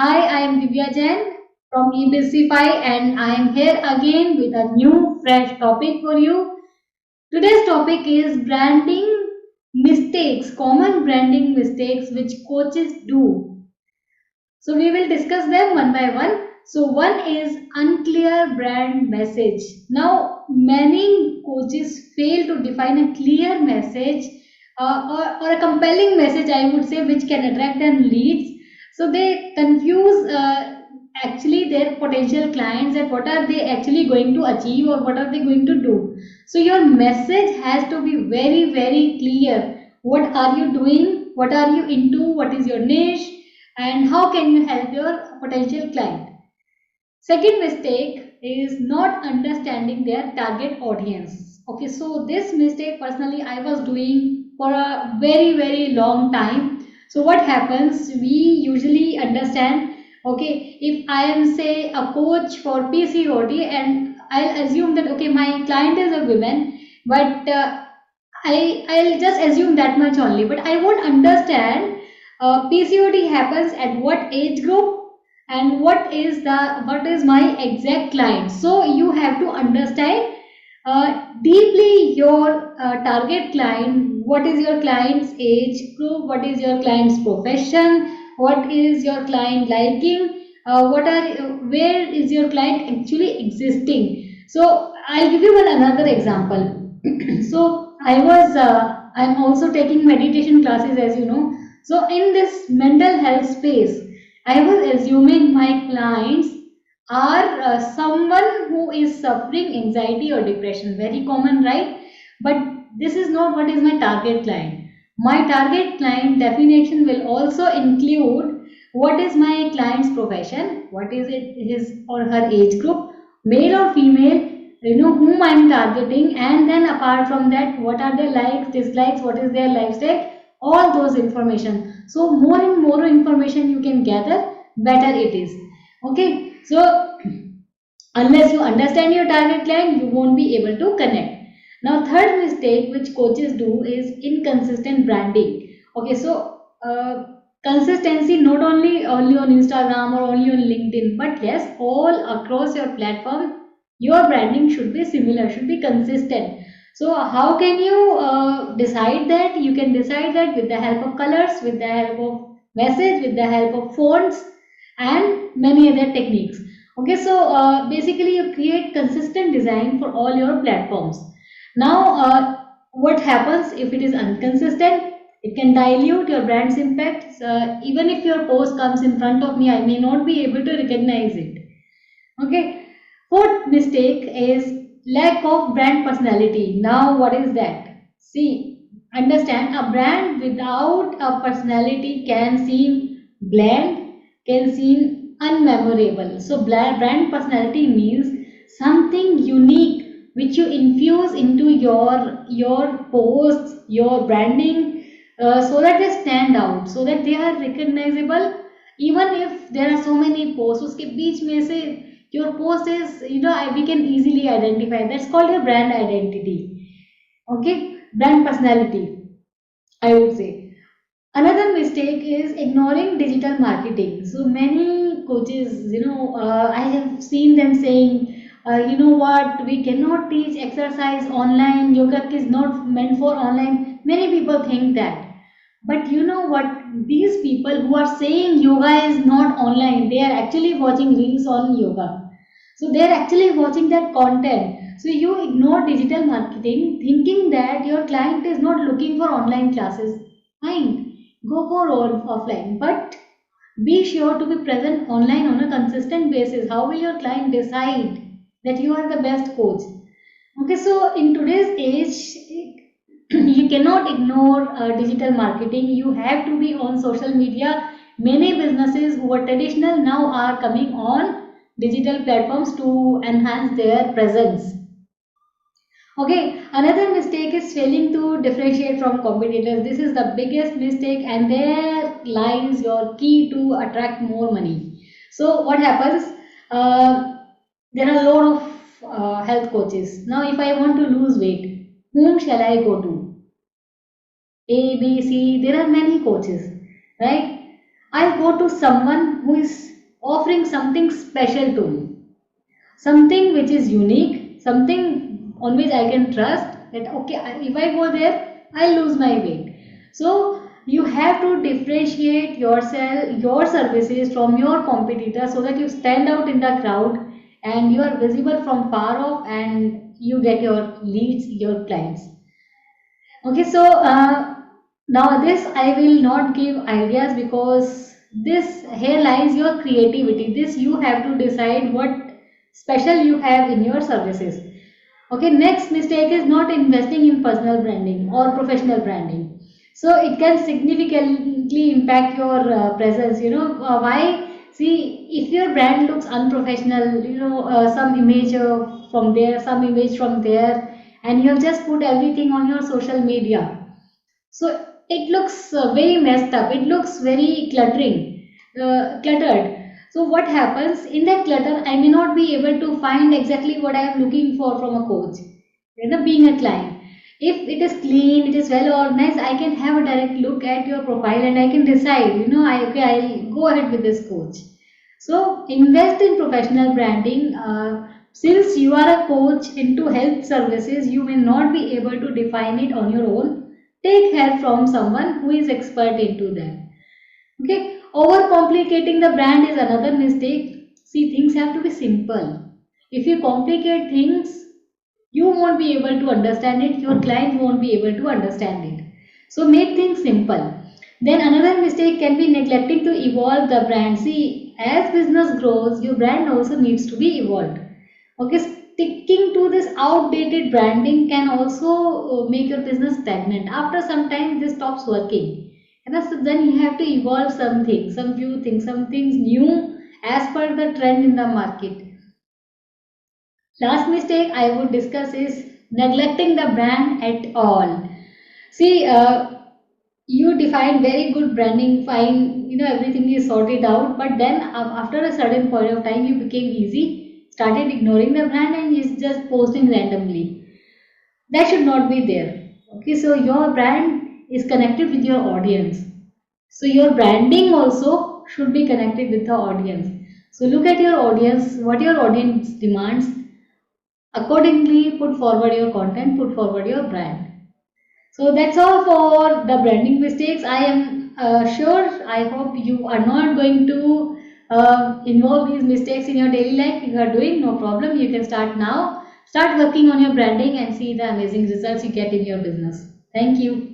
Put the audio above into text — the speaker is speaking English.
Hi, I am Divya Jain from eBizify and I am here again with a new fresh topic for you. Today's topic is branding mistakes, common branding mistakes which coaches do. So we will discuss them one by one. So one is unclear brand message. Now many coaches fail to define a clear message or a compelling message, I would say, which can attract them leads. So they confuse actually their potential clients and what are they actually going to achieve or what are they going to do. So your message has to be very clear. What are you doing? What are you into? What is your niche? And how can you help your potential client? Second mistake is not understanding their target audience. Okay, so this mistake personally I was doing for a very long time. So what happens, we usually understand, okay, if I am say a coach for PCOD and I'll assume that okay, my client is a woman, but I'll just assume that much only, but I won't understand PCOD happens at what age group and what is my exact client. So you have to understand deeply your target client. What is your client's age group? What is your client's profession? What is your client liking? Where is your client actually existing? So I'll give you another example. So I'm also taking meditation classes, as you know. So in this mental health space, I was assuming my clients are someone who is suffering anxiety or depression. Very common, right? But this is not what is my target client. My target client definition will also include what is my client's profession, what is it his or her age group, male or female, whom I'm targeting, and then apart from that, what are their likes, dislikes, what is their lifestyle, all those information. So more and more information you can gather, better it is. Okay, so unless you understand your target client, you won't be able to connect. Now third mistake which coaches do is inconsistent branding. Okay, so consistency not only on Instagram or only on LinkedIn, but yes, all across your platform, your branding should be similar, should be consistent. So how can you decide that? You can decide that with the help of colors, with the help of message, with the help of fonts and many other techniques. Okay, so basically you create consistent design for all your platforms. Now what happens if it is inconsistent? It can dilute your brand's impact. Even if your post comes in front of me, I may not be able to recognize it. Okay, fourth mistake is lack of brand personality. Now what is that? See, understand, a brand without a personality can seem bland, can seem unmemorable. So brand personality means something unique which you infuse into your posts, your branding, so that they stand out, so that they are recognizable. Even if there are so many posts, उसके बीच में से your post is, we can easily identify. That's called your brand identity. Okay, brand personality, I would say. Another mistake is ignoring digital marketing. So many coaches, I have seen them saying, you know what, we cannot teach exercise online, yoga is not meant for online. Many people think that. But you know what, these people who are saying yoga is not online, they are actually watching reels on yoga. So they are actually watching that content. So you ignore digital marketing thinking that your client is not looking for online classes. Fine, go for all offline, but be sure to be present online on a consistent basis. How will your client decide that you are the best coach? Okay, so in today's age, you cannot ignore digital marketing. You have to be on social media. Many businesses who are traditional now are coming on digital platforms to enhance their presence. Okay, another mistake is failing to differentiate from competitors. This is the biggest mistake, and there lies your key to attract more money. So what happens? There are a lot of health coaches. Now, if I want to lose weight, whom shall I go to? A, B, C. There are many coaches, right? I go to someone who is offering something special to me, something which is unique, something on which I can trust that okay, if I go there, I'll lose my weight. So you have to differentiate yourself, your services from your competitors so that you stand out in the crowd and you are visible from far off and you get your leads, your clients. Okay, so now this I will not give ideas because this here lies your creativity. This you have to decide what special you have in your services. Okay, next mistake is not investing in personal branding or professional branding. So it can significantly impact your presence. Why? See, if your brand looks unprofessional, some image from there, some image from there, and you have just put everything on your social media, so it looks very messed up. It looks very cluttered. So what happens in that clutter? I may not be able to find exactly what I am looking for from a coach. Being a client, if it is clean, it is well organized, I can have a direct look at your profile and I can decide. I'll go ahead with this coach. So invest in professional branding. Since you are a coach into health services, you may not be able to define it on your own. Take help from someone who is expert into that. Okay, overcomplicating the brand is another mistake. See, things have to be simple. If you complicate things, you won't be able to understand it, your client won't be able to understand it. So make things simple. Then another mistake can be neglecting to evolve the brand. See, as business grows, your brand also needs to be evolved. Okay, sticking to this outdated branding can also make your business stagnant. After some time, this stops working. And so then you have to evolve something, some few things, some things new as per the trend in the market. Last mistake I would discuss is neglecting the brand at all. See, you define very good branding, fine, everything is sorted out, but then after a certain point of time, you became easy, started ignoring the brand and is just posting randomly. That should not be there. Okay, so your brand is connected with your audience. So your branding also should be connected with the audience. So look at your audience, what your audience demands. Accordingly, put forward your content, put forward your brand. So that's all for the branding mistakes. I am sure, I hope you are not going to involve these mistakes in your daily life. If you are doing, no problem, you can start now. Start working on your branding and see the amazing results you get in your business. Thank you.